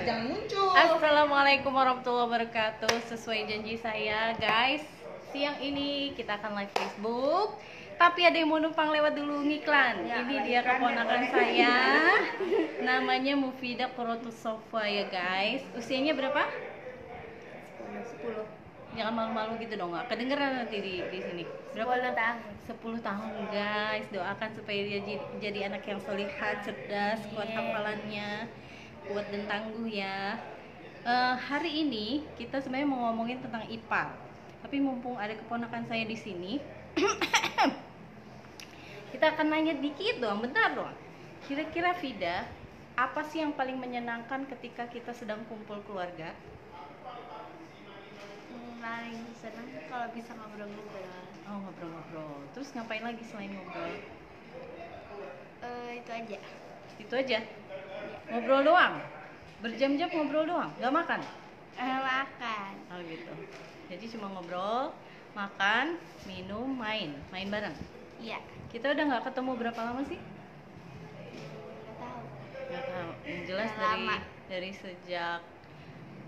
jangan muncul. Assalamualaikum warahmatullahi wabarakatuh. Sesuai janji saya, guys, siang ini kita akan live Facebook. Tapi ada yang mau numpang lewat dulu ngiklan. Ini dia keponakan saya. Namanya Mufidah Quratussofa ya, guys. Usianya berapa? 10. Jangan malu-malu gitu dong, nggak kedengeran nanti di sini. Berapa? 10 tahun. 10 tahun, guys. Doakan supaya dia jadi anak yang solihah, cerdas, kuat hafalannya, kuat dan tangguh ya. Hari ini kita sebenarnya mau ngomongin tentang IPAR. Tapi mumpung ada keponakan saya di sini, kita akan nanya dikit doang, bentar doang. Kira-kira Vida, apa sih yang paling menyenangkan ketika kita sedang kumpul keluarga? Paling senang kalau bisa ngobrol-ngobrol. Oh, ngobrol-ngobrol. Terus ngapain lagi selain ngobrol? Itu aja. Itu aja? Ngobrol doang? Berjam-jam ngobrol doang? Gak makan? Makan. Oh gitu. Jadi cuma ngobrol, makan, minum, main bareng. Iya. Kita udah nggak ketemu berapa lama sih? Nggak tahu. Nggak tahu. Yang jelas Udah lama. dari sejak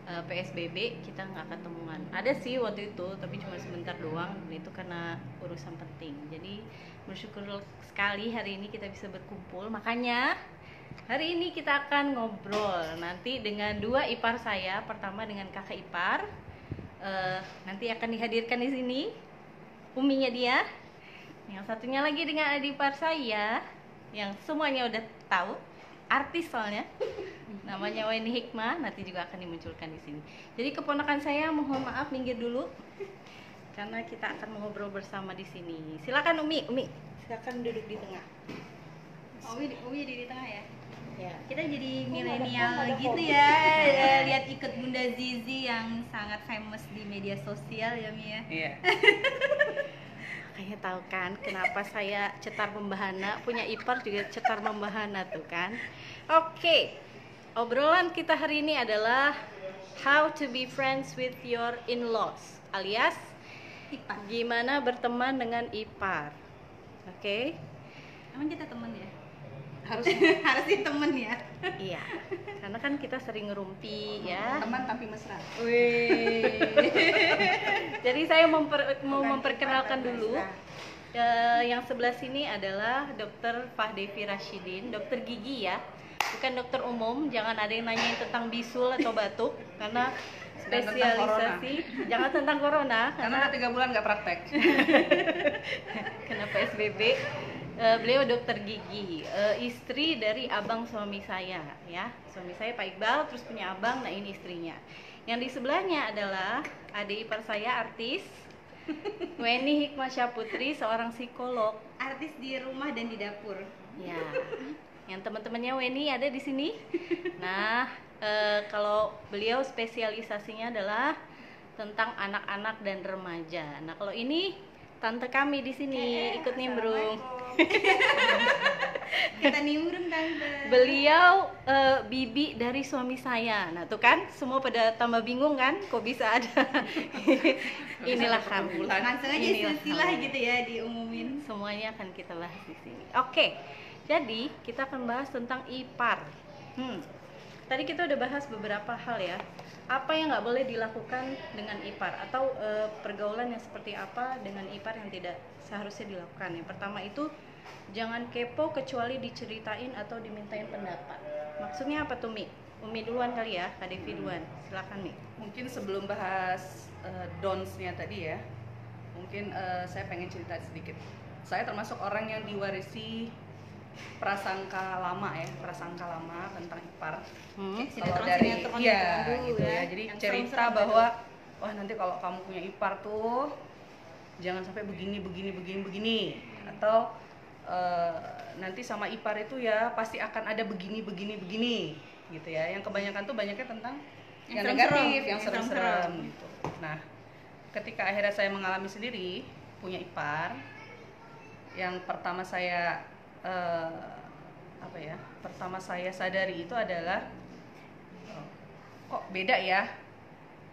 PSBB kita nggak ketemuan. Ada sih waktu itu, tapi cuma sebentar doang. Dan itu karena urusan penting. Jadi bersyukur sekali hari ini kita bisa berkumpul. Makanya hari ini kita akan ngobrol nanti dengan dua ipar saya. Pertama dengan kakak ipar. Nanti akan dihadirkan di sini uminya dia. Yang satunya lagi dengan adik ipar saya yang semuanya udah tahu, artis soalnya. Namanya Weni Hikmah, nanti juga akan dimunculkan di sini. Jadi keponakan saya mohon maaf minggir dulu karena kita akan ngobrol bersama di sini. Silakan Umi, silakan duduk di tengah. Umi jadi di tengah ya. Ya. Kita jadi milenial gitu ya. Lihat ikut Bunda Zizi yang sangat famous di media sosial ya Mi ya. Iya. Kayaknya tahu kan kenapa saya cetar membahana, punya ipar juga cetar membahana tuh kan. Oke. Obrolan kita hari ini adalah how to be friends with your in-laws, alias Ipar. gimana berteman dengan ipar. Oke. Emang kita temen ya? Harusnya temen ya. Iya. Karena kan kita sering ngerumpi ya. Teman tapi mesra. Wih. Jadi saya mau memperkenalkan dulu. Yang sebelah sini adalah Dr. Fahdevi Rashidin, dokter gigi ya. Bukan dokter umum, jangan ada yang nanyain tentang bisul atau batuk karena spesialisasi. Jangan tentang corona Karena udah 3 bulan nggak praktek. kena PSBB. Beliau dokter gigi, istri dari abang suami saya ya. Suami saya Pak Iqbal, terus punya abang, nah ini istrinya. Yang di sebelahnya adalah adik ipar saya artis Weni Hikmah Syahputri, seorang psikolog. Artis di rumah dan di dapur. Ya. Yang teman-temannya Weni ada di sini. Nah, kalau beliau spesialisasinya adalah tentang anak-anak dan remaja. Nah, kalau ini tante kami di sini ikut nimbrung. Kita nimbrung tante. Beliau bibi dari suami saya. Nah, tuh kan semua pada tambah bingung kan, kok bisa ada. Inilah kami. Langsung aja Inilah silsilah kami. gitu ya diumumin. Semuanya akan kita bahas di sini. Oke. Jadi, kita akan bahas tentang ipar. Tadi kita udah bahas beberapa hal ya. Apa yang nggak boleh dilakukan dengan ipar atau pergaulan yang seperti apa dengan ipar yang tidak seharusnya dilakukan. Yang pertama itu jangan kepo kecuali diceritain atau dimintain pendapat. Maksudnya apa tuh Mi? Umi duluan kali ya, Kak Devi duluan. Silakan Mi. Mungkin sebelum bahas dons-nya tadi ya, mungkin saya pengen cerita sedikit. Saya termasuk orang yang diwarisi prasangka lama tentang ipar. Kalau dari sinetron iya dulu gitu ya. Jadi Yang cerita serem-serem bahwa wah nanti kalau kamu punya ipar tuh jangan sampai begini atau nanti sama ipar itu ya pasti akan ada begini gitu ya. Yang kebanyakan tuh banyaknya tentang yang negatif, yang serem-serem gitu. Nah, ketika akhirnya saya mengalami sendiri punya ipar, yang pertama saya pertama saya sadari itu adalah kok beda ya.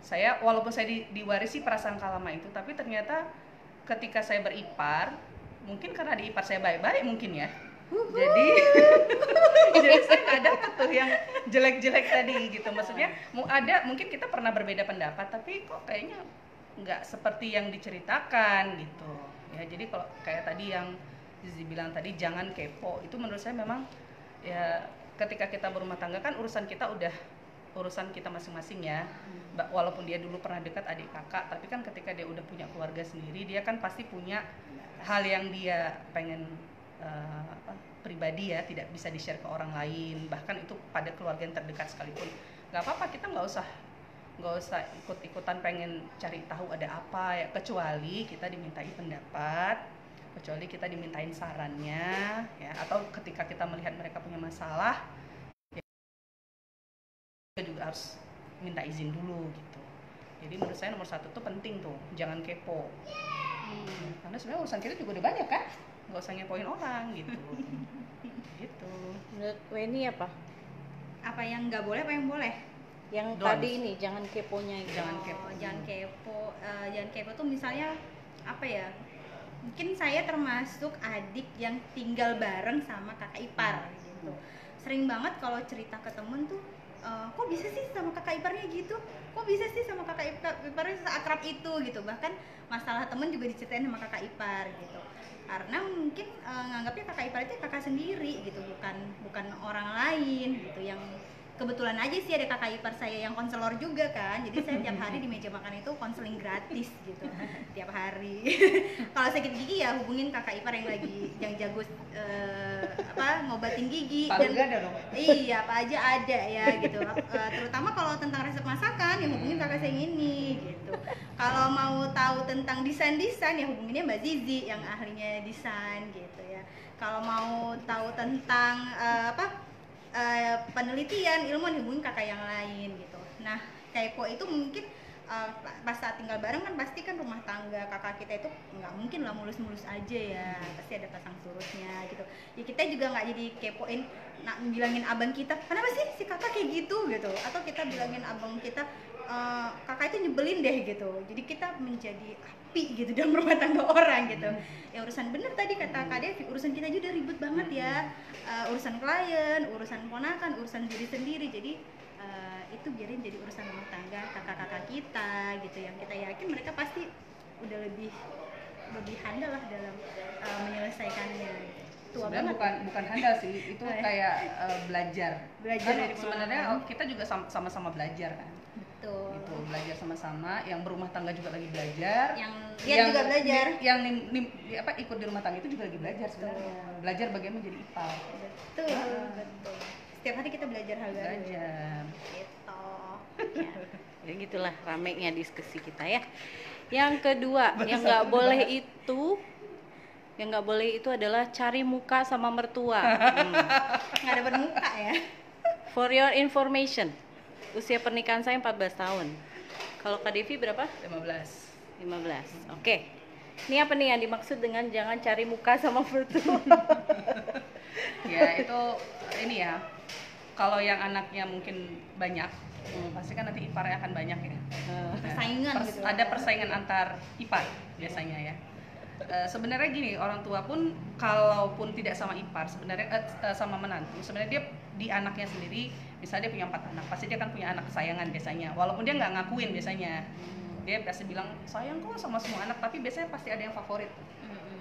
Saya walaupun saya diwarisi prasangka lama itu, tapi ternyata ketika saya beripar, mungkin karena di ipar saya baik-baik mungkin ya. Jadi jadi saya nggak dapat tuh yang jelek-jelek tadi gitu. Maksudnya mungkin kita pernah berbeda pendapat, tapi kok kayaknya nggak seperti yang diceritakan gitu ya. Jadi kalau kayak tadi yang Zizi bilang tadi, jangan kepo, itu menurut saya memang ya, ketika kita berumah tangga kan urusan kita udah urusan kita masing-masing ya. Walaupun dia dulu pernah dekat adik kakak, tapi kan ketika dia udah punya keluarga sendiri, dia kan pasti punya hal yang dia pengen pribadi ya, tidak bisa di-share ke orang lain, bahkan itu pada keluarga yang terdekat sekalipun. Nggak apa-apa, kita nggak usah ikut-ikutan pengen cari tahu ada apa ya, kecuali kita dimintai pendapat, kecuali kita dimintain sarannya ya, atau ketika kita melihat mereka punya masalah ya, kita juga harus minta izin dulu gitu. Jadi menurut saya nomor satu tuh penting tuh, jangan kepo. Karena sebenarnya urusan kita juga udah banyak kan, nggak usah ngepoin orang gitu. Gitu. Menurut Weni apa? Apa yang nggak boleh, apa yang boleh? Yang Don't. tadi ini jangan keponya itu. Jangan kepo. Jangan kepo. Jangan kepo tuh misalnya apa ya? Mungkin saya termasuk adik yang tinggal bareng sama kakak ipar gitu. Sering banget kalau cerita ke temen tuh, kok bisa sih sama kakak iparnya gitu? Kok bisa sih sama kakak iparnya seakrab itu gitu? Bahkan masalah temen juga diceritain sama kakak ipar gitu. Karena mungkin nganggapnya kakak ipar itu kakak sendiri gitu, bukan orang lain gitu. Yang kebetulan aja sih ada kakak ipar saya yang konselor juga kan, jadi saya tiap hari di meja makan itu konseling gratis gitu tiap hari. Kalau sakit gigi ya hubungin kakak ipar yang jago ngobatin gigi. Paling nggak ada dong. Iya, apa aja ada ya gitu. Terutama kalau tentang resep masakan ya hubungin kakak saya yang ini gitu. Kalau mau tahu tentang desain ya hubunginnya Mbak Zizi yang ahlinya desain gitu ya. Kalau mau tahu tentang penelitian, ilmuwan, hubungin kakak yang lain gitu. Nah, kepo itu mungkin pas saat tinggal bareng kan pasti kan rumah tangga kakak kita itu nggak mungkin lah mulus-mulus aja ya, pasti ada pasang surutnya gitu. Ya kita juga nggak jadi kepoin, bilangin abang kita, kenapa sih si kakak kayak gitu gitu, atau kita bilangin abang kita kakak itu nyebelin deh gitu. Jadi kita menjadi api gitu dalam rumah tangga orang gitu. Ya urusan bener tadi kata Kak Devi, urusan kita aja udah ribet banget ya. Urusan klien, urusan ponakan, urusan diri sendiri. Jadi itu biarin jadi urusan rumah tangga kakak-kakak kita gitu, yang kita yakin mereka pasti udah lebih handal lah dalam menyelesaikannya. Tua sebenarnya banget. bukan handal sih, itu kayak belajar kan dari sebenarnya pengalaman. kita juga sama-sama belajar kan. Betul. Itu belajar sama-sama, yang berumah tangga juga lagi belajar, Yang dia juga belajar, yang ikut di rumah tangga itu juga lagi belajar sebenarnya. Belajar bagaimana menjadi ipar. betul. Setiap hari kita belajar hal baru. Belajar. Gitu. Ya gitulah ramenya diskusi kita ya. Yang kedua, yang nggak boleh itu adalah cari muka sama mertua. Nggak dapat muka ya. For your information, usia pernikahan saya 14 tahun. Kalau Kak Devi berapa? 15. 15. Oke. Ini apa nih yang dimaksud dengan jangan cari muka sama mertua? Ya itu ini ya, kalau yang anaknya mungkin banyak, pasti kan nanti iparnya akan banyak ya. Persaingan gitu. Ada persaingan antar ipar biasanya ya. Sebenarnya gini, orang tua pun kalaupun tidak sama ipar, sebenarnya sama menantu, sebenarnya dia di anaknya sendiri, misalnya dia punya 4 anak, pasti dia kan punya anak kesayangan biasanya, walaupun dia nggak ngakuin biasanya. Dia pasti bilang sayang kok sama semua anak, tapi biasanya pasti ada yang favorit.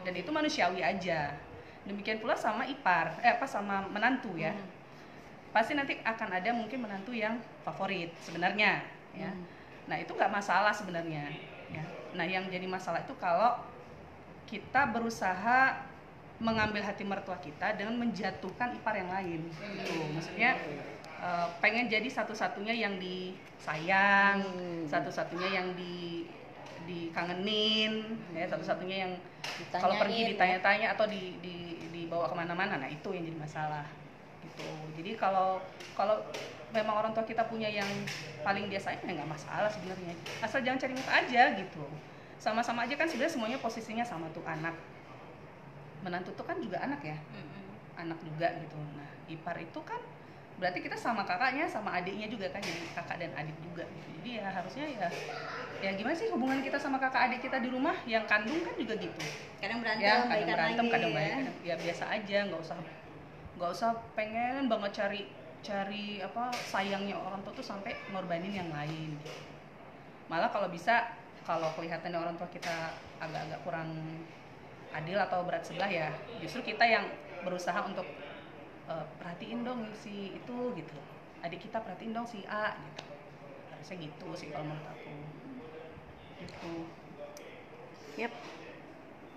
Dan itu manusiawi aja. Demikian pula sama ipar, sama menantu ya. Pasti nanti akan ada mungkin menantu yang favorit sebenarnya ya. Nah, itu nggak masalah sebenarnya ya. Nah, yang jadi masalah itu kalau kita berusaha mengambil hati mertua kita dengan menjatuhkan ipar yang lain gitu. Maksudnya pengen jadi satu-satunya yang disayang, satu-satunya yang dikangenin ya, satu-satunya yang kalau pergi ditanya-tanya atau dibawa kemana-mana. Nah, itu yang jadi masalah gitu. Jadi kalau memang orang tua kita punya yang paling dia sayang ya nggak masalah sebenarnya, asal jangan cari muka aja gitu. Sama-sama aja kan sebenarnya semuanya posisinya sama tuh, anak menantu tuh kan juga anak ya, anak juga gitu. Nah, ipar itu kan berarti kita sama kakaknya sama adiknya juga kan, jadi kakak dan adik juga gitu. Jadi ya harusnya ya gimana sih hubungan kita sama kakak adik kita di rumah yang kandung kan juga gitu Kadang berantem, ya, kadang baikan berantem lagi kadang ya. baik ya biasa aja, nggak usah pengen banget cari apa sayangnya orang tua tuh sampai ngorbanin yang lain. Malah kalau bisa, kalau kelihatannya orang tua kita agak-agak kurang adil atau berat sebelah ya justru kita yang berusaha untuk perhatiin dong si itu gitu, adik kita perhatiin dong si A gitu, harusnya gitu sih kalau menurut aku gitu. Yap,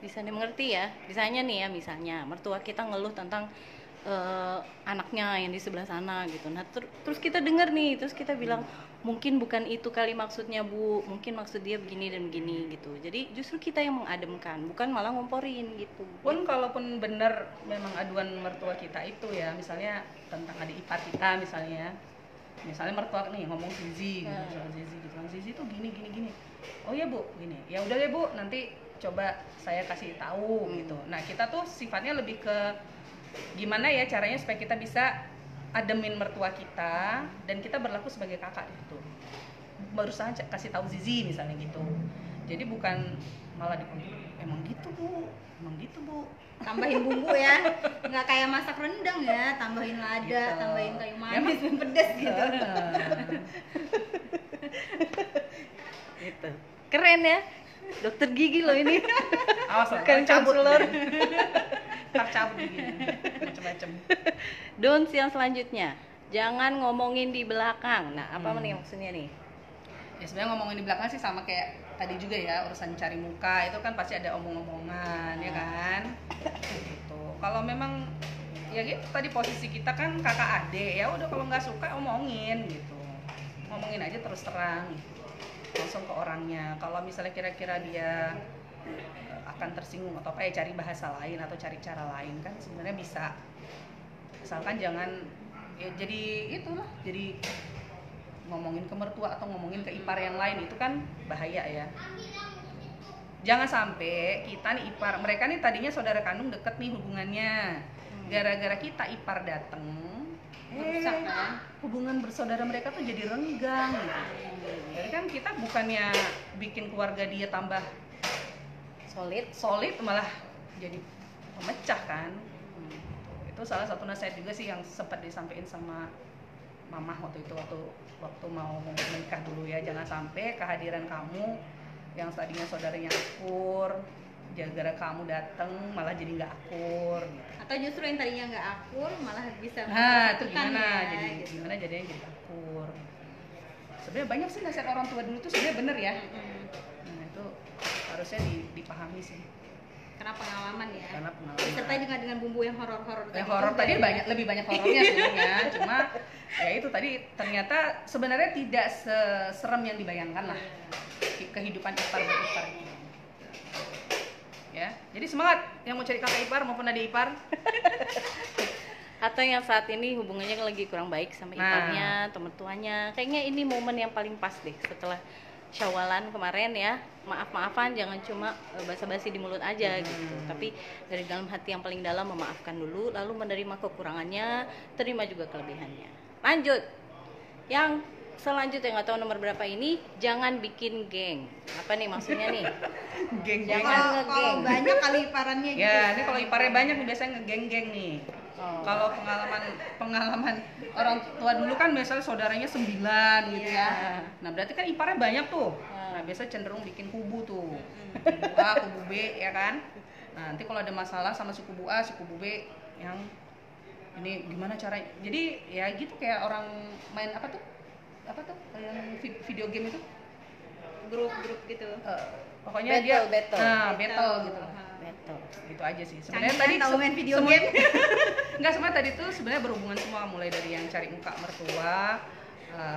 bisa dimengerti ya. Misalnya nih ya, misalnya mertua kita ngeluh tentang anaknya yang di sebelah sana gitu. Nah terus kita dengar nih, terus kita bilang mungkin bukan itu kali maksudnya Bu, mungkin maksud dia begini dan begini gitu. Jadi justru kita yang mengademkan, bukan malah ngomporin gitu. Pun kalaupun benar memang aduan mertua kita itu ya, misalnya tentang adik ipar kita misalnya mertua nih ngomong Zizi gitu, soal Zizi gitu, Zizi tuh gini. Oh ya Bu, gini. Ya udah deh Bu, nanti coba saya kasih tahu gitu. Nah kita tuh sifatnya lebih ke gimana ya caranya supaya kita bisa ademin mertua kita dan kita berlaku sebagai kakak gitu, berusaha kasih tahu Zizi misalnya gitu. Jadi bukan malah emang gitu Bu, Tambahin bumbu ya, nggak kayak masak rendang ya, tambahin lada, Gitu. tambahin kayu manis dan pedas gitu. Gitu. Keren ya, dokter gigi loh ini. Awas loh, Bukan cabut konselor. ntar cabut gini macem-macem. Don'ts yang selanjutnya, jangan ngomongin di belakang. Nah, apa nih maksudnya nih? Ya sebenarnya ngomongin di belakang sih sama kayak tadi juga ya, urusan cari muka itu kan pasti ada omong-omongan ya kan gitu. Kalau memang ya gitu tadi posisi kita kan kakak adik, ya udah kalau nggak suka omongin gitu, ngomongin aja terus terang langsung ke orangnya. Kalau misalnya kira-kira dia akan tersinggung atau apa ya cari bahasa lain atau cari cara lain kan sebenarnya bisa, asalkan jangan ya jadi itulah, jadi ngomongin ke mertua atau ngomongin ke ipar yang lain itu kan bahaya ya. Jangan sampai kita nih ipar, mereka nih tadinya saudara kandung deket nih hubungannya, gara-gara kita ipar dateng Rusak kan? hubungan bersaudara mereka tuh jadi renggang gitu. Jadi kan kita bukannya bikin keluarga dia tambah solid malah jadi pemecah kan. Itu salah satu nasihat juga sih yang sempat disampaikan sama mama waktu itu, waktu mau menikah dulu ya, jangan sampai kehadiran kamu yang tadinya saudaranya akur, gara-gara kamu dateng malah jadi nggak akur gitu. Atau justru yang tadinya nggak akur malah bisa Nah itu mempersatukan gimana ya, jadi gitu. gimana jadinya jadi akur. Sebenarnya banyak sih nasihat orang tua dulu tuh sebenarnya bener ya. Nah itu harusnya dipahami sih. Karena pengalaman ya. Karena pengalaman. Disertai dengan bumbu yang horor-horor. Yang horor tadi lebih banyak horornya sebenarnya. Cuma ya itu tadi ternyata sebenarnya tidak seserem yang dibayangkan lah kehidupan ipar dan ipar. Ya, jadi semangat yang mau cari kakak ipar maupun adik ipar. Atau yang saat ini hubungannya lagi kurang baik sama iparnya, atau mertuanya. Kayaknya ini momen yang paling pas deh setelah Syawalan kemarin ya. Maaf-maafan, jangan cuma basa-basi di mulut aja gitu. Tapi dari dalam hati yang paling dalam memaafkan dulu, lalu menerima kekurangannya, terima juga kelebihannya. Lanjut. Yang selanjutnya nggak tahu nomor berapa ini, jangan bikin geng. Apa nih maksudnya nih? Geng-gengan. Kalau banyak kali iparannya gitu. Ya, ini kalau iparnya banyak nih biasanya ngegeng-geng nih. Oh. Kalau pengalaman orang tua dulu kan misalnya saudaranya 9 gitu ya. Nah, berarti kan iparnya banyak tuh. Nah, biasa cenderung bikin kubu tuh. Kubu A, kubu B ya kan. Nah, nanti kalau ada masalah sama suku A, suku B yang ini gimana cara. Jadi ya gitu kayak orang main apa tuh? Yang video game itu? Grup-grup gitu. Pokoknya Battle. Nah, battle gitu. Betul. Gitu aja sih. Sebenarnya Canggih tadi kan tahu main video semua- game. Enggak, semua tadi tuh sebenarnya berhubungan semua, mulai dari yang cari muka mertua,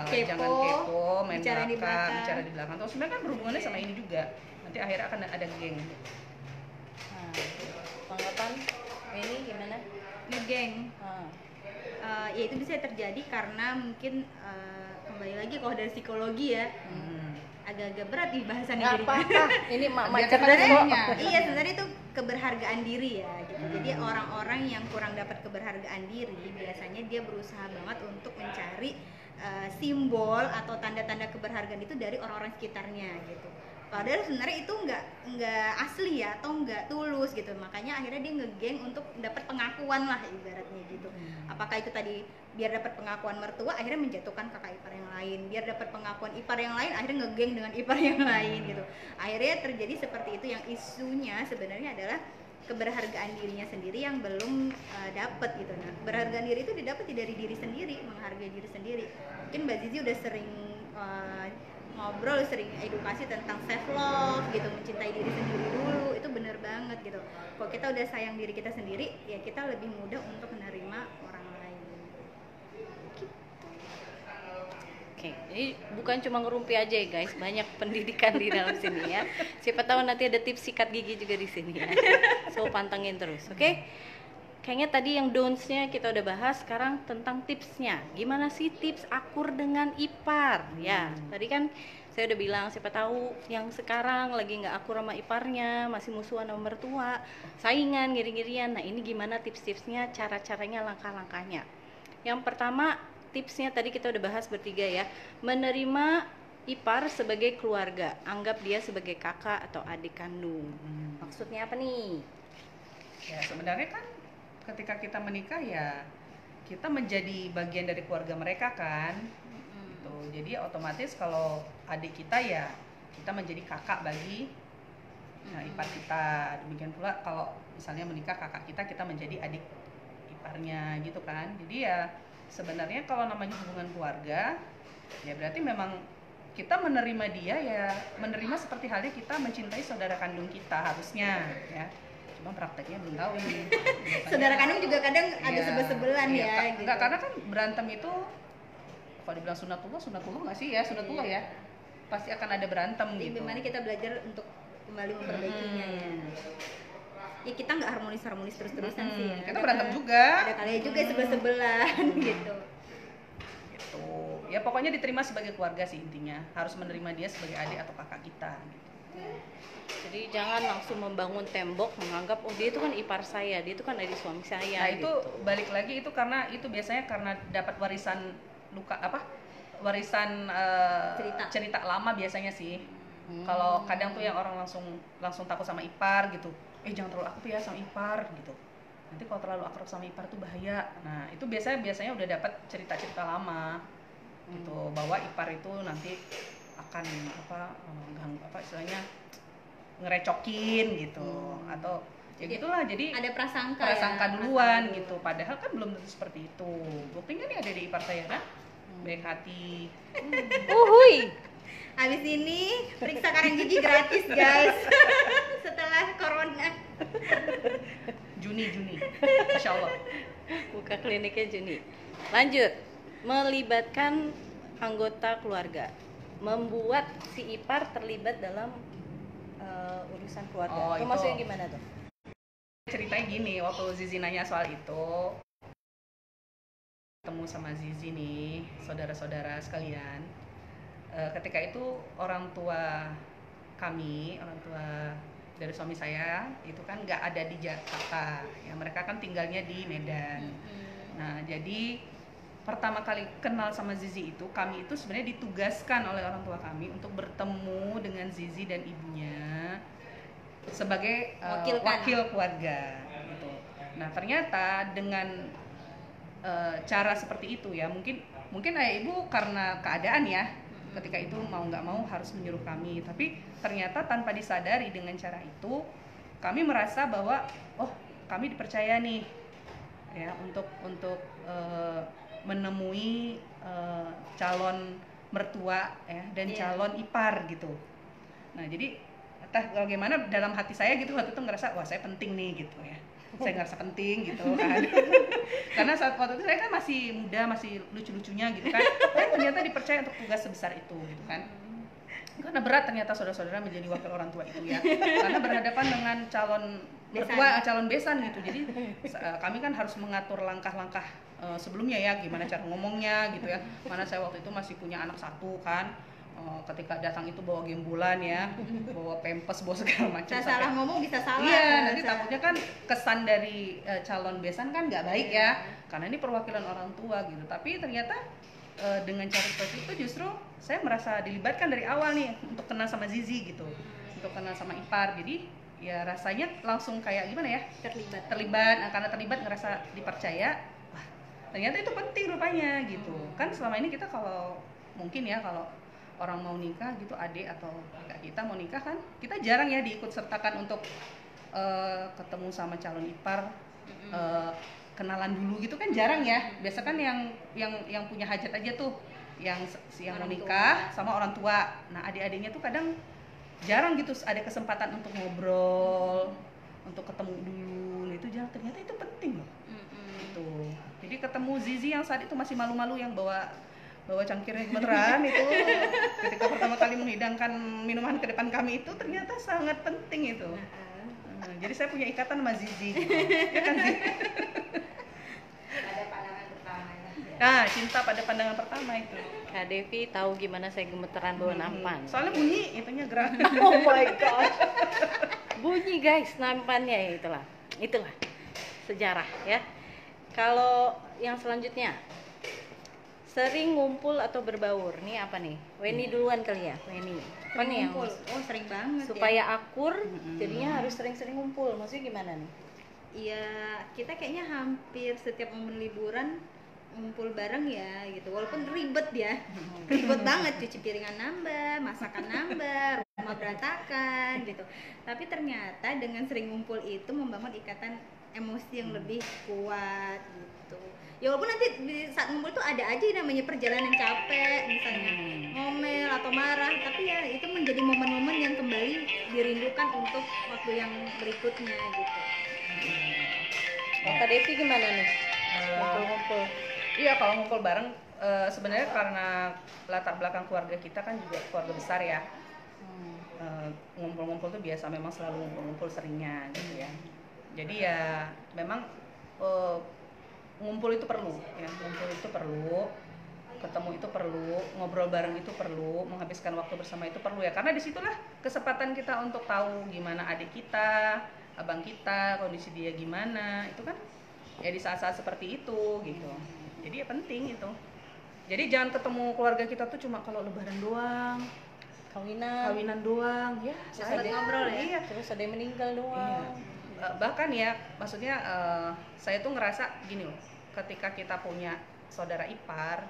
Kepo, jangan kepo, main bicara di belakang. bicara di belakang. Terus sebenarnya kan berhubungannya sama ini juga. Nanti akhirnya akan ada geng. Nah, tanggapan ini gimana? Ngegeng. Ya itu bisa terjadi karena mungkin kembali lagi kalau dari psikologi ya, agak-agak berat nih bahasannya Nggak jadi. apa-apa. Ini mak Biar cerdas cepat kok. nanya. Iya sebenarnya itu keberhargaan diri ya gitu. Jadi orang-orang yang kurang dapat keberhargaan diri biasanya dia berusaha banget untuk mencari simbol atau tanda-tanda keberhargaan itu dari orang-orang sekitarnya gitu. Padahal sebenarnya itu nggak asli ya atau nggak tulus gitu. Makanya akhirnya dia ngegeng untuk dapat pengakuan lah ibaratnya gitu. Apakah itu tadi biar dapat pengakuan mertua akhirnya menjatuhkan kakak ipar yang lain, biar dapat pengakuan ipar yang lain akhirnya ngegeng dengan ipar yang lain gitu. Akhirnya terjadi seperti itu yang isunya sebenarnya adalah keberhargaan dirinya sendiri yang belum dapat gitu. Nah, keberhargaan diri itu didapat dari diri sendiri, menghargai diri sendiri. Mungkin Mbak Zizi udah sering ngobrol, sering edukasi tentang self love gitu, mencintai diri sendiri dulu, itu bener banget gitu. Kalau kita udah sayang diri kita sendiri, ya kita lebih mudah untuk menerima orang lain. Gitu. Oke, jadi bukan cuma ngerumpi aja ya guys, banyak pendidikan di dalam sini ya. Siapa tahu nanti ada tips sikat gigi juga di sini ya. So pantengin terus, oke? Kayaknya tadi yang don'ts-nya kita udah bahas, sekarang tentang tipsnya. Gimana sih tips akur dengan ipar? Ya, tadi kan saya udah bilang, siapa tahu yang sekarang lagi nggak akur sama iparnya, masih musuhan sama mertua, saingan, ngiri-ngirian. Nah, ini gimana tips-tipsnya, cara-caranya, langkah-langkahnya. Yang pertama, tipsnya tadi kita udah bahas bertiga ya. Menerima ipar sebagai keluarga, anggap dia sebagai kakak atau adik kandung. Maksudnya apa nih? Ya sebenarnya kan ketika kita menikah ya kita menjadi bagian dari keluarga mereka kan, gitu. Jadi otomatis kalau adik kita ya kita menjadi kakak bagi ipar kita. Demikian pula kalau misalnya menikah kakak kita menjadi adik iparnya gitu kan. Jadi ya sebenarnya kalau namanya hubungan keluarga ya berarti memang kita menerima dia ya menerima seperti halnya kita mencintai saudara kandung kita harusnya ya. Cuma prakteknya belum tahu ini. Saudara kandung juga kadang ada sebel-sebelan iya, ya gitu. Enggak, karena kan berantem itu kalau dibilang sunatullah nggak sih ya, sunatullah ya. Pasti akan ada berantem gitu. Gimana kita belajar untuk kembali memperbaikinya ya. Ya kita nggak harmonis terus-terusan sih ya. Kita berantem juga. Ada kalanya juga sebel-sebelan gitu. Gitu. Ya pokoknya diterima sebagai keluarga sih intinya. Harus menerima dia sebagai adik atau kakak kita gitu. Jadi jangan langsung membangun tembok menganggap oh dia itu kan ipar saya, dia itu kan adik suami saya. Nah itu gitu. balik lagi itu karena itu biasanya karena dapat warisan cerita lama biasanya sih. Kalau kadang tuh yang orang langsung takut sama ipar gitu. Jangan terlalu akrab ya sama ipar gitu. Nanti kalau terlalu akrab sama ipar tuh bahaya. Nah itu biasanya udah dapat cerita-cerita lama gitu bahwa ipar itu nanti akan istilahnya ngerecokin gitu atau ya gitulah. Jadi ada prasangka duluan gitu, padahal kan belum tentu seperti itu. Buktinya nih ada di ipar saya kan baik hati. Uhuy. Habis ini periksa karang gigi gratis guys. Setelah corona. Juni Insya Allah Buka kliniknya Juni. Lanjut, melibatkan anggota keluarga, membuat si ipar terlibat dalam urusan keluarga. Itu maksudnya gimana tuh? Ceritanya gini, waktu Zizi nanya soal itu, ketemu sama Zizi nih, saudara-saudara sekalian. Ketika itu orang tua dari suami saya itu kan nggak ada di Jakarta, ya mereka kan tinggalnya di Medan. Nah jadi pertama kali kenal sama Zizi itu kami itu sebenarnya ditugaskan oleh orang tua kami untuk bertemu dengan Zizi dan ibunya sebagai wakil keluarga gitu. Nah ternyata dengan cara seperti itu ya mungkin ayah ibu karena keadaan ya ketika itu mau nggak mau harus menyuruh kami, tapi ternyata tanpa disadari dengan cara itu kami merasa bahwa kami dipercaya nih ya untuk menemui calon mertua ya dan calon ipar gitu. Nah jadi entah bagaimana dalam hati saya gitu waktu itu ngerasa wah saya penting nih gitu ya. Saya ngerasa penting gitu kan. Karena saat waktu itu saya kan masih muda, masih lucu-lucunya gitu kan. Ternyata dipercaya untuk tugas sebesar itu gitu kan. Karena berat ternyata saudara-saudara menjadi wakil orang tua itu ya. Karena berhadapan dengan calon mertua, calon besan gitu. Jadi kami kan harus mengatur langkah-langkah sebelumnya ya, gimana cara ngomongnya gitu ya. Mana saya waktu itu masih punya anak satu kan. ketika datang itu bawa gembulan ya, bawa pempes, bawa segala macam. Bisa salah ngomong, bisa salah. Iya, nanti bisa. takutnya kan kesan dari calon besan kan nggak baik ya, karena ini perwakilan orang tua gitu. Tapi ternyata dengan cara seperti itu justru saya merasa dilibatkan dari awal nih untuk kenal sama Zizi gitu, untuk kenal sama ipar. Jadi ya rasanya langsung kayak gimana ya? Terlibat. Nah, karena terlibat ngerasa dipercaya. Wah, ternyata itu penting rupanya gitu. Kan selama ini kita kalau mungkin ya kalau orang mau nikah gitu, adik atau kakak kita mau nikah kan, kita jarang ya diikut sertakan untuk ketemu sama calon ipar, kenalan dulu gitu kan jarang ya. Biasa kan yang punya hajat aja tuh, yang mau nikah sama orang tua. Nah adik-adiknya tuh kadang jarang gitu ada kesempatan untuk ngobrol, untuk ketemu dulu. Itu jarang. Ternyata itu penting loh. Gitu. Jadi ketemu Zizi yang saat itu masih malu-malu, yang bawa cangkirnya gemeteran itu, ketika pertama kali menghidangkan minuman ke depan kami itu ternyata sangat penting itu. Jadi saya punya ikatan sama Zizi. Ya kan Zizi? Pada pandangan pertama ya. Nah, cinta pada pandangan pertama itu. Kak Devi tahu gimana saya gemeteran bawa nampan. Soalnya bunyi itunya gerak. Oh my god. Bunyi guys nampannya ya, itulah sejarah ya. Kalau yang selanjutnya, sering ngumpul atau berbaur, nih apa nih? Weni duluan kali ya, Weni. Apa nih yang Ngumpul. Oh sering banget supaya ya. akur, jadinya harus sering-sering ngumpul. Maksudnya gimana nih? Iya, kita kayaknya hampir setiap momen liburan ngumpul bareng ya gitu. Walaupun ribet ya. Ribet banget, cuci piringan nambah, masakan nambah, rumah berantakan gitu. Tapi ternyata dengan sering ngumpul itu membangun ikatan emosi yang lebih kuat gitu. Ya walaupun nanti di saat ngumpul itu ada aja namanya perjalanan capek, misalnya ngomel atau marah, tapi ya itu menjadi momen-momen yang kembali dirindukan untuk waktu yang berikutnya gitu. Kak Devi gimana nih? Ngumpul-ngumpul. Iya, kalau ngumpul bareng sebenarnya karena latar belakang keluarga kita kan juga keluarga besar ya. Ngumpul-ngumpul tuh biasa, memang selalu ngumpul-ngumpul seringnya gitu ya. Jadi ya memang ngumpul itu perlu ya, ngumpul itu perlu, ketemu itu perlu, ngobrol bareng itu perlu, menghabiskan waktu bersama itu perlu ya, karena disitulah kesempatan kita untuk tahu gimana adik kita, abang kita, kondisi dia gimana, itu kan ya di saat-saat seperti itu gitu. Jadi ya penting itu. Jadi jangan ketemu keluarga kita tuh cuma kalau lebaran doang, kawinan doang ya, Terus saya ada ngobrol ya. Iya. Terus ada yang meninggal doang. Bahkan ya, maksudnya saya tuh ngerasa gini loh, ketika kita punya saudara ipar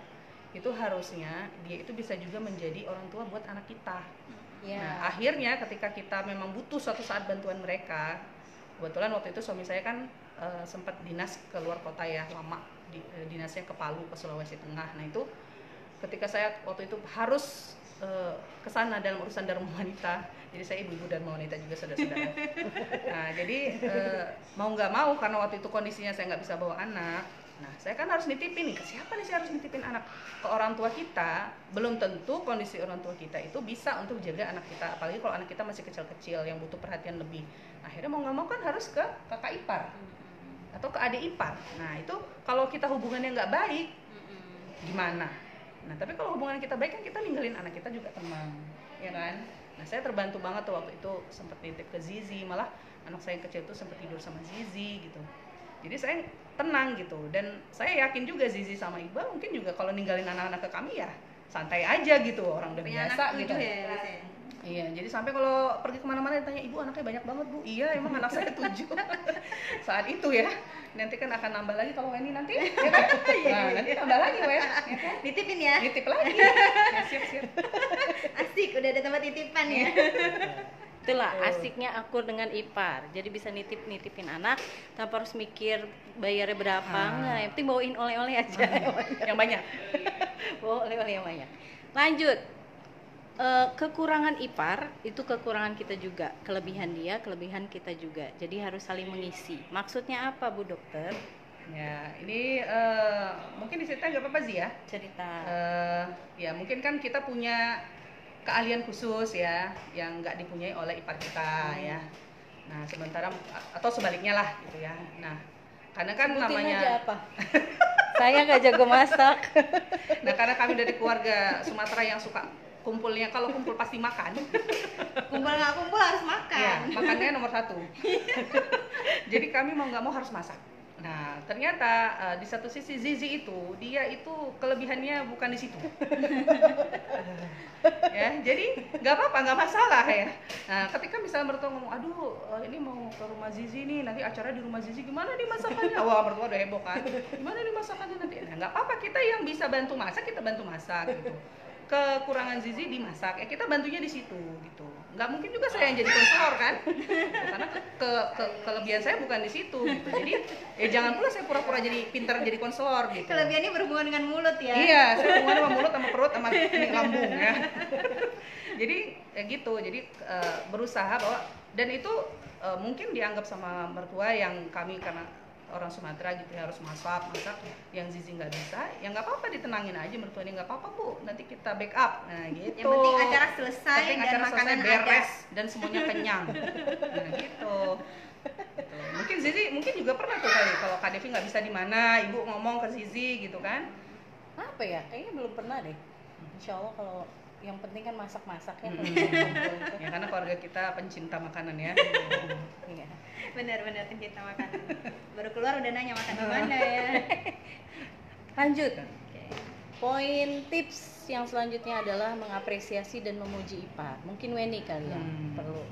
itu harusnya dia itu bisa juga menjadi orang tua buat anak kita. Nah akhirnya ketika kita memang butuh suatu saat bantuan mereka, kebetulan waktu itu suami saya kan sempat dinas ke luar kota ya, lama dinasnya ke Palu, ke Sulawesi Tengah. Nah itu ketika saya waktu itu harus ke sana dalam urusan Dharma Wanita. Jadi saya ibu-ibu Dharma Wanita juga, saudara-saudara. Nah, jadi mau nggak mau karena waktu itu kondisinya saya nggak bisa bawa anak. Nah, saya kan harus nitipin nih, ke siapa nih saya harus nitipin anak? Ke orang tua kita. Belum tentu kondisi orang tua kita itu bisa untuk jaga anak kita, apalagi kalau anak kita masih kecil-kecil yang butuh perhatian lebih. Akhirnya mau nggak mau kan harus ke kakak ipar atau ke adik ipar. Nah, itu kalau kita hubungannya nggak baik, gimana? Nah, tapi kalau hubungan kita baik kan kita ninggalin anak kita juga tenang, ya kan? Nah, saya terbantu banget tuh waktu itu, sempat nitip ke Zizi, malah anak saya yang kecil tuh sempat tidur sama Zizi gitu. Jadi saya tenang gitu, dan saya yakin juga Zizi sama Iqbal mungkin juga kalau ninggalin anak-anak ke kami ya santai aja gitu, orang udah Punya biasa anak gitu. ya. Iya, jadi sampai kalau pergi kemana-mana ditanya, ibu anaknya banyak banget bu. Iya, emang anak saya 7 saat itu ya. Nanti kan akan nambah lagi kalau ini nanti, ya kan? Nah, nanti tambah lagi Wen, ya kan? Nitipin ya. Nitip lagi. Ya, siap. Asik, udah ada tempat titipan ya. Itulah asiknya akur dengan ipar. Jadi bisa nitipin anak tanpa harus mikir bayarnya berapa. Nggak, yang penting bawain oleh-oleh aja. Yang banyak. Bawa oleh-oleh yang banyak. Lanjut. Kekurangan ipar itu kekurangan kita juga, kelebihan dia, kelebihan kita juga. Jadi harus saling mengisi. Maksudnya apa Bu Dokter? Ya, ini mungkin diceritain nggak apa-apa sih ya? Cerita. Ya mungkin kan kita punya keahlian khusus ya, yang nggak dipunyai oleh ipar kita ya. Nah sementara atau sebaliknya lah gitu ya. Nah karena kan Sebutin namanya aja apa? Saya nggak jago masak. Nah karena kami dari keluarga Sumatera yang suka kumpulnya, kalau kumpul pasti makan. Kumpul nggak kumpul harus makan. Iya, makannya nomor 1. Jadi kami mau nggak mau harus masak. Nah, ternyata di satu sisi Zizi itu, dia itu kelebihannya bukan di situ. Ya, jadi nggak apa-apa, nggak masalah ya. Nah, ketika misalnya mertua ngomong, aduh ini mau ke rumah Zizi nih, nanti acara di rumah Zizi gimana nih masakannya? Wah, mertua udah heboh kan. Gimana nih masakannya nanti? Nah, nggak apa-apa, kita yang bisa bantu masak, kita bantu masak gitu. Kekurangan Zizi dimasak, ya kita bantunya di situ gitu. Nggak mungkin juga saya yang jadi konselor kan, karena kelebihan saya bukan di situ gitu. Jadi ya jangan pula saya pura-pura jadi pintar jadi konselor gitu. Kelebihannya berhubungan dengan mulut ya. Iya, saya hubungan sama mulut, sama perut, sama ini lambung ya. Jadi ya gitu, jadi berusaha bahwa, dan itu mungkin dianggap sama mertua yang kami karena orang Sumatera gitu ya, harus masak yang Zizi nggak bisa, ya nggak apa-apa, ditenangin aja mertua ini, nggak apa-apa Bu, nanti kita backup. Nah gitu. Yang penting acara selesai dan acara makanan selesai, beres ada. dan semuanya kenyang. Nah gitu. Mungkin Zizi mungkin juga pernah tuh kali kalau Kak Devi nggak bisa di mana, ibu ngomong ke Zizi gitu kan. Apa ya? Kayaknya belum pernah deh. Insya Allah kalau yang penting kan masak-masak ya. Ya karena keluarga kita pencinta makanan ya. Iya. Benar-benar pencinta makanan. Baru keluar udah nanya makan di mana ya. Lanjut. Poin tips yang selanjutnya adalah mengapresiasi dan memuji ipar. Mungkin Weni kali ya perlu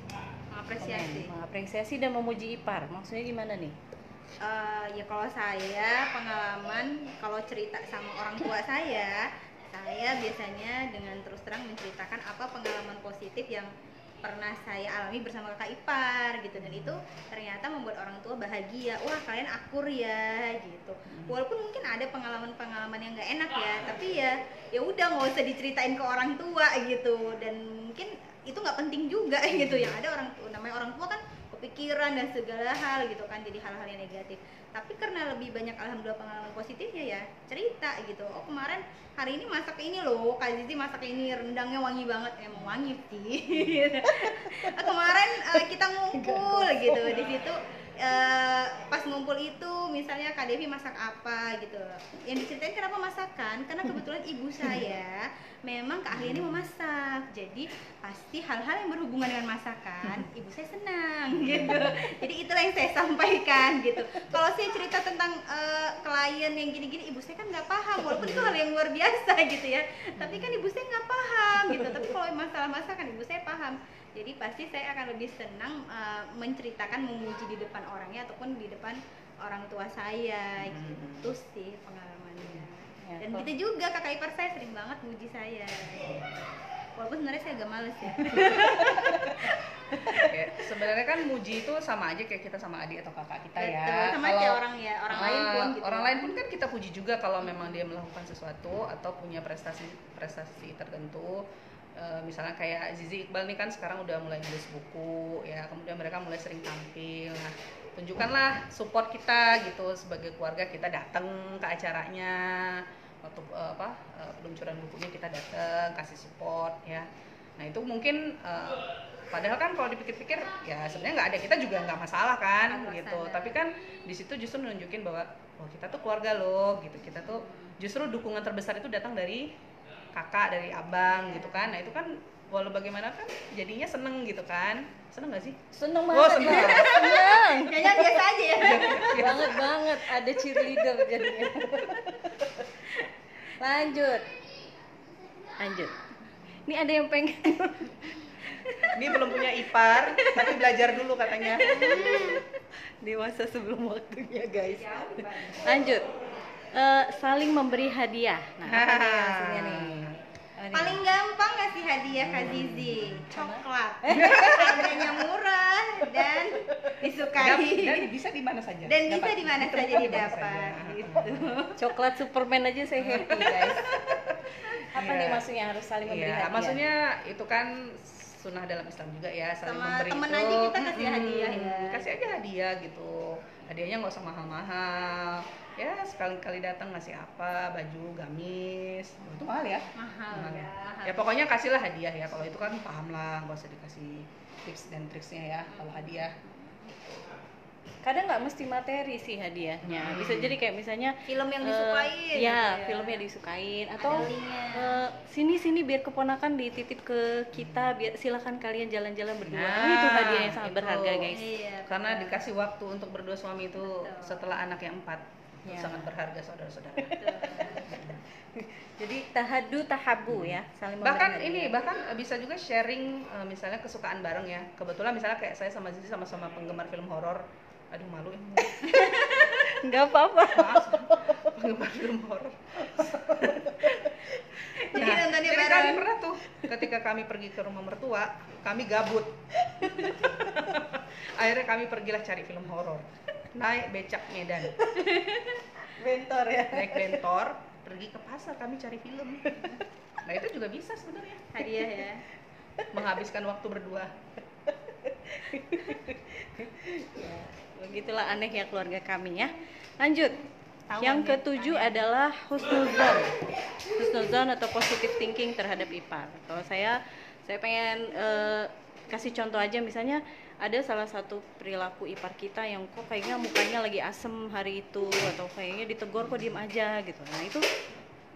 mengapresiasi dan memuji ipar. Maksudnya gimana nih? Ya kalau saya pengalaman, kalau cerita sama orang tua saya biasanya dengan terus terang menceritakan apa pengalaman positif yang pernah saya alami bersama kakak ipar gitu, dan itu ternyata membuat orang tua bahagia. Wah, kalian akur ya gitu. Walaupun mungkin ada pengalaman-pengalaman yang nggak enak ya, tapi ya udah nggak usah diceritain ke orang tua gitu, dan mungkin itu nggak penting juga gitu. Yang ada namanya orang tua kan kepikiran dan segala hal gitu kan, jadi hal-hal yang negatif. Tapi karena lebih banyak alhamdulillah pengalaman positifnya ya cerita gitu. Oh, kemarin hari ini masak ini loh, Kak Zizi masak ini, rendangnya wangi banget. Emang wangi sih. Kemarin kita ngumpul gitu di situ. Pas ngumpul itu misalnya Kak Devi masak apa gitu, yang diceritain kenapa masakan, karena kebetulan ibu saya memang keahliannya memasak, jadi pasti hal-hal yang berhubungan dengan masakan ibu saya senang gitu. Jadi itulah yang saya sampaikan gitu. Kalau saya cerita tentang klien yang gini-gini, ibu saya kan nggak paham, walaupun itu hal yang luar biasa gitu ya, tapi kan ibu saya nggak paham gitu. Tapi kalau masalah masakan ibu saya paham. Jadi pasti saya akan lebih senang menceritakan, memuji di depan orangnya ataupun di depan orang tua saya gitu sih pengalamannya. Ya, dan gitu juga kakak ipar saya sering banget muji saya, walaupun sebenarnya saya agak males ya. Ya, sebenarnya kan muji itu sama aja kayak kita sama adik atau kakak kita. Betul, ya. sama aja orang lain pun gitu. Orang lain pun kan kita puji juga kalau memang dia melakukan sesuatu atau punya prestasi tertentu. Misalnya kayak Zizi Iqbal nih kan sekarang udah mulai nulis buku ya, kemudian mereka mulai sering tampil. Nah, tunjukkanlah support kita gitu, sebagai keluarga kita datang ke acaranya, waktu peluncuran bukunya kita datang kasih support ya. Nah itu mungkin padahal kan kalau dipikir-pikir ya sebenarnya nggak ada, kita juga nggak masalah kan gitu. Tapi kan di situ justru menunjukin bahwa kita tuh keluarga loh gitu. Kita tuh justru dukungan terbesar itu datang dari kakak, dari abang gitu kan. Nah itu kan walau bagaimana kan jadinya seneng gitu kan. Seneng gak sih? Seneng banget. Seneng. Kayaknya biasa aja ya. banget ada cheerleader jadinya. Lanjut. Ini ada yang pengen. Ini belum punya ipar, tapi belajar dulu katanya. Dewasa sebelum waktunya, guys. Lanjut. Saling memberi hadiah. Nah, apa nih maksudnya nih? Paling gampang ngasih hadiah Kak Zizi, coklat. Harganya murah dan disukai. Dan bisa di mana saja. Dan bisa di mana saja didapat gitu. Coklat Superman aja saya happy, guys. Apa nih maksudnya harus saling memberi hadiah? Maksudnya itu kan sunnah dalam Islam juga ya, saling sama memberi. temen itu aja kita kasih hadiah ya. Kasih aja hadiah gitu. Hadiahnya nggak usah mahal-mahal. Ya sekali-kali datang ngasih apa, baju, gamis. Itu mahal ya? Mahal. Ya pokoknya kasihlah hadiah ya. Kalau itu kan paham lah, nggak usah dikasih tips dan triksnya ya kalau hadiah. kadang nggak mesti materi sih hadiahnya, bisa jadi kayak misalnya Film yang disukain ya, gitu film yang disukain, atau Ada linknya. sini biar keponakan dititip ke kita, biar silakan kalian jalan-jalan berdua. Nah, Itu hadiah yang sangat itu. berharga guys. Iya, Karena betul. dikasih waktu untuk berdua suami itu Betul. setelah anak yang 4. Itu Ya. sangat berharga saudara-saudara. Jadi tahadu tahabu ya, saling Bahkan memberi ini hadiah. bahkan bisa juga sharing misalnya kesukaan bareng ya. Kebetulan misalnya kayak saya sama Zizi sama-sama penggemar film horor. Aduh malu ya. nggak apa-apa. Maaf. Penggemar film horor. Jadi Nah, nontonnya jadi bareng. kami pernah tuh ketika kami pergi ke rumah mertua, kami gabut. Akhirnya kami pergilah cari film horor. Naik becak Medan, Bentor ya. naik bentor, pergi ke pasar kami cari film. Nah itu juga bisa sebenarnya Hadiah ya. menghabiskan waktu berdua. Ya, begitulah anehnya keluarga kami ya. Lanjut. Tahu Yang aneh, ketujuh aneh. adalah husnuzon. Husnuzon atau positive thinking terhadap ipar. Kalau saya pengen kasih contoh aja, misalnya ada salah satu perilaku ipar kita yang kok kayaknya mukanya lagi asem hari itu, atau kayaknya ditegur kok diem aja gitu. Nah itu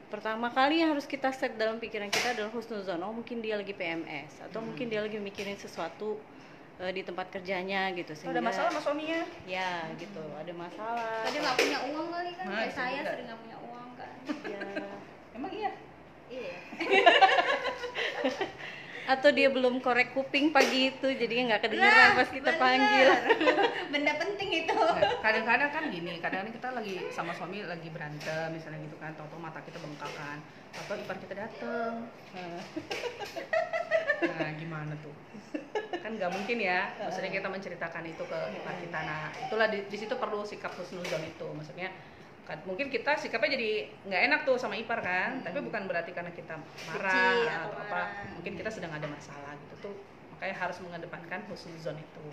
pertama kali yang harus kita set dalam pikiran kita adalah husnuzon. Oh mungkin dia lagi PMS, atau mungkin dia lagi mikirin sesuatu di tempat kerjanya gitu. Kalau ada masalah sama suaminya, Ya gitu, ada masalah. Tadi nggak punya uang kali kan, Nah, kayak itu saya juga. sering nggak punya uang kan. Ya. emang iya. Iya. Atau dia belum korek kuping pagi itu, jadinya nggak kedengeran pas kita panggil. Benda penting itu. Nah, kadang-kadang kan gini, kadang-kadang kita lagi sama suami lagi berantem misalnya gitu kan, tahu-tahu mata kita bengkak kan, atau ipar kita dateng. Nah gimana tuh? Kan nggak mungkin ya, maksudnya kita menceritakan itu ke ipar kita. Nah itulah di situ perlu sikap husnuzon itu, maksudnya mungkin kita sikapnya jadi nggak enak tuh sama ipar kan, tapi bukan berarti karena kita marah Benci atau atau apa, marah. mungkin kita sedang ada masalah gitu tuh, makanya harus mengedepankan husnuzon itu.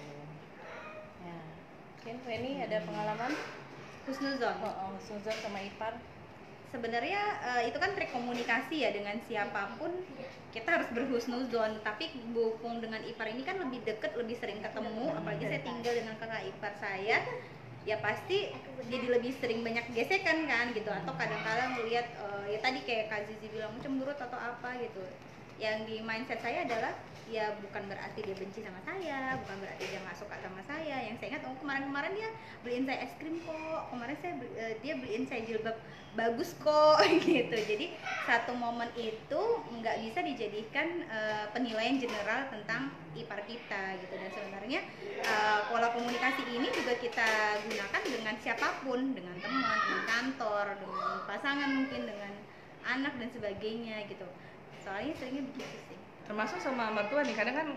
Ya. Mungkin Feni ada pengalaman Husnuzon. husnuzon sama ipar? Sebenarnya itu kan trik komunikasi ya, dengan siapapun kita harus berhusnuzon, tapi berhubung dengan ipar ini kan lebih deket, lebih sering ketemu, apalagi saya tinggal dengan kakak ipar saya, ya pasti jadi lebih sering banyak gesekan kan gitu, atau kadang-kadang melihat ya tadi kayak Kak Zizi bilang cemberut atau apa gitu. Yang di mindset saya adalah ya bukan berarti dia benci sama saya, bukan berarti dia nggak suka sama saya. Yang saya ingat, oh kemarin dia beliin saya es krim kok, kemarin dia beliin saya jilbab bagus kok gitu. Jadi satu momen itu nggak bisa dijadikan penilaian general tentang ipar kita gitu. Dan sebenarnya pola komunikasi ini juga kita gunakan dengan siapapun, dengan teman, dengan kantor, dengan pasangan mungkin, dengan anak dan sebagainya gitu. Soalnya seringnya begitu sih. Termasuk sama mertua nih, kadang kan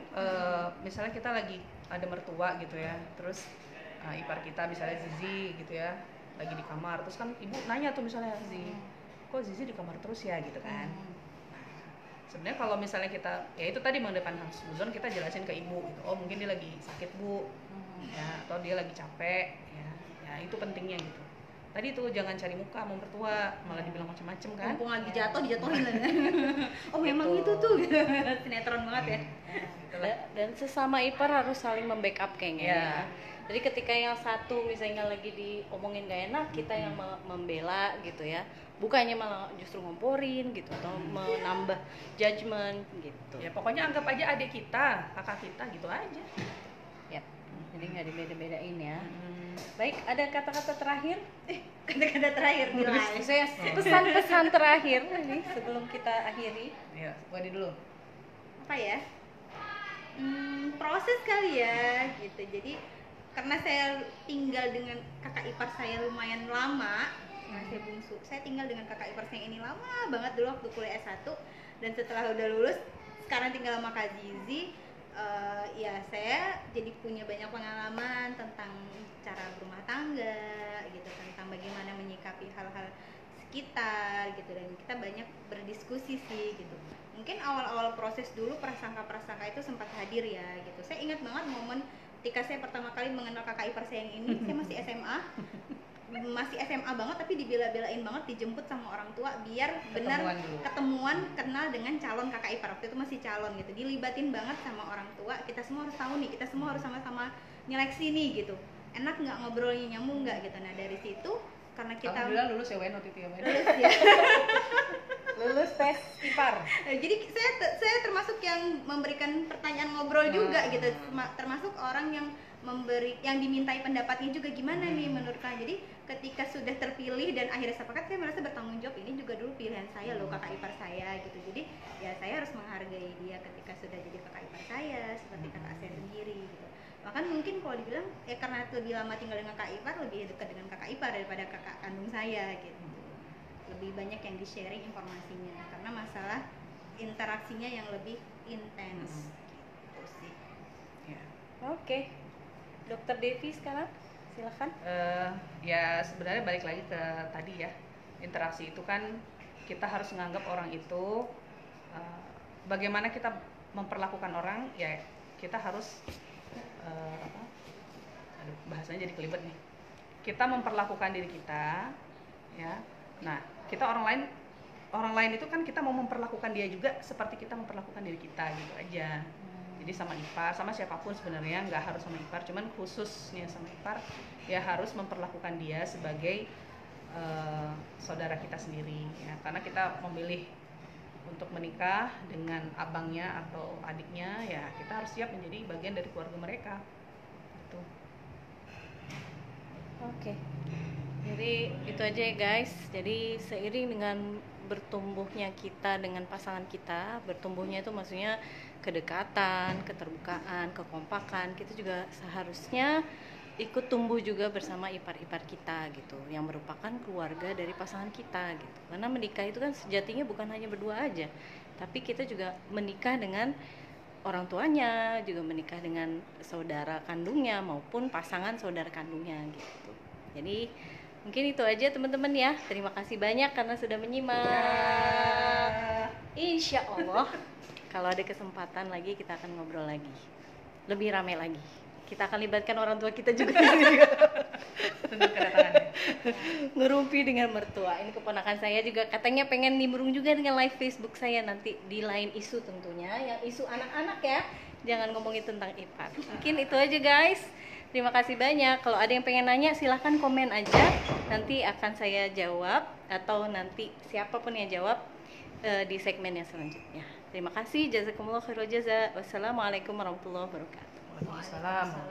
misalnya kita lagi ada mertua gitu ya, terus ipar kita misalnya Zizi gitu ya, lagi di kamar, terus kan ibu nanya tuh misalnya Zizi, kok Zizi di kamar terus ya gitu kan. Nah, sebenarnya kalau misalnya kita, ya itu tadi mengedepankan husnuzon, kita jelasin ke ibu gitu, oh mungkin dia lagi sakit bu, ya, atau dia lagi capek, ya itu pentingnya gitu. Tadi tuh jangan cari muka sama mertua, malah dibilang macam-macam kan. Mumpung lagi jatuh, dijatuhin lah. Oh memang Gitu. itu tuh sinetron banget ya. Itulah. Dan sesama ipar harus saling membackup kayaknya. Ya. Jadi ketika yang satu misalnya lagi diomongin gak enak, kita yang membela gitu ya. Bukannya malah justru ngomporin gitu, atau menambah judgement gitu. Ya pokoknya anggap aja adik kita, kakak kita gitu aja. Ya. Jadi nggak dibeda-bedain ya. Baik, ada kata-kata terakhir? Kata-kata terakhir di live. Saya pesan-pesan terakhir nih sebelum kita akhiri. Ya, Wadi dulu. Apa ya? Proses kali ya gitu. Jadi karena saya tinggal dengan kakak ipar saya lumayan lama, saya bungsu. Saya tinggal dengan kakak ipar saya ini lama banget dulu waktu kuliah S1, dan setelah udah lulus sekarang tinggal sama Kak Zizi. Ya saya jadi punya banyak pengalaman tentang cara berumah tangga gitu, tentang bagaimana menyikapi hal-hal sekitar gitu, dan kita banyak berdiskusi sih gitu. Mungkin awal-awal proses dulu prasangka-prasangka itu sempat hadir ya gitu. Saya ingat banget momen ketika saya pertama kali mengenal kakak ipar saya yang ini, saya masih SMA. Masih SMA banget, tapi dibela-belain banget dijemput sama orang tua biar benar Ketemuan dulu. ketemuan kenal dengan calon kakak ipar. Waktu itu masih calon gitu, dilibatin banget sama orang tua. Kita semua harus tahu nih, kita semua harus sama-sama nyeleksi nih gitu. enak nggak ngobrolnya, nyambung nggak gitu. Nah dari situ karena kita Alhamdulillah lulus ya Wen waktu itu ya Wen. lulus ya. Lulus tes IPAR. Jadi saya termasuk yang memberikan pertanyaan ngobrol juga gitu, termasuk orang yang yang dimintai pendapatnya juga gimana nih menurut kalian. Jadi ketika sudah terpilih dan akhirnya sepakat, saya merasa bertanggung jawab, ini juga dulu pilihan saya loh, kakak ipar saya gitu. Jadi ya saya harus menghargai dia ketika sudah jadi kakak ipar saya seperti kakak saya sendiri gitu. Bahkan mungkin kalau dibilang karena lebih lama tinggal dengan kakak ipar, lebih dekat dengan kakak ipar daripada kakak kandung saya gitu. Lebih banyak yang di-sharing informasinya karena masalah interaksinya yang lebih intens gitu sih. Ya. Oke. Dokter Devi sekarang silakan. Ya sebenarnya balik lagi ke tadi ya, interaksi itu kan kita harus menganggap orang itu bagaimana kita memperlakukan orang, ya kita harus bahasanya jadi kelibet nih, kita memperlakukan diri kita ya. Nah kita orang lain itu kan kita mau memperlakukan dia juga seperti kita memperlakukan diri kita gitu aja. Jadi sama ipar, sama siapapun sebenarnya, nggak harus sama ipar, cuman khususnya sama ipar ya harus memperlakukan dia sebagai saudara kita sendiri ya. Karena kita memilih untuk menikah dengan abangnya atau adiknya, ya kita harus siap menjadi bagian dari keluarga mereka gitu. Oke. Jadi itu aja ya guys. Jadi seiring dengan bertumbuhnya kita dengan pasangan kita, bertumbuhnya itu maksudnya kedekatan, keterbukaan, kekompakan, kita juga seharusnya ikut tumbuh juga bersama ipar-ipar kita gitu, yang merupakan keluarga dari pasangan kita gitu. Karena menikah itu kan sejatinya bukan hanya berdua aja, tapi kita juga menikah dengan orang tuanya, juga menikah dengan saudara kandungnya maupun pasangan saudara kandungnya gitu. Jadi mungkin itu aja teman-teman ya. Terima kasih banyak karena sudah menyimak. Insya Allah kalau ada kesempatan lagi kita akan ngobrol lagi, lebih ramai lagi. Kita akan libatkan orang tua kita juga. Tunggu kedatangannya. Ngerumpi dengan mertua. Ini keponakan saya juga katanya pengen nimbrung juga dengan live Facebook saya nanti di lain isu tentunya, yang isu anak-anak ya. Jangan ngomongin tentang ipar. Mungkin itu aja guys. Terima kasih banyak. Kalau ada yang pengen nanya silahkan komen aja. Nanti akan saya jawab atau nanti siapapun yang jawab di segmen yang selanjutnya. Terima kasih. Jazakumullah khairul jaza. Wassalamualaikum warahmatullahi wabarakatuh. Waalaikumsalam.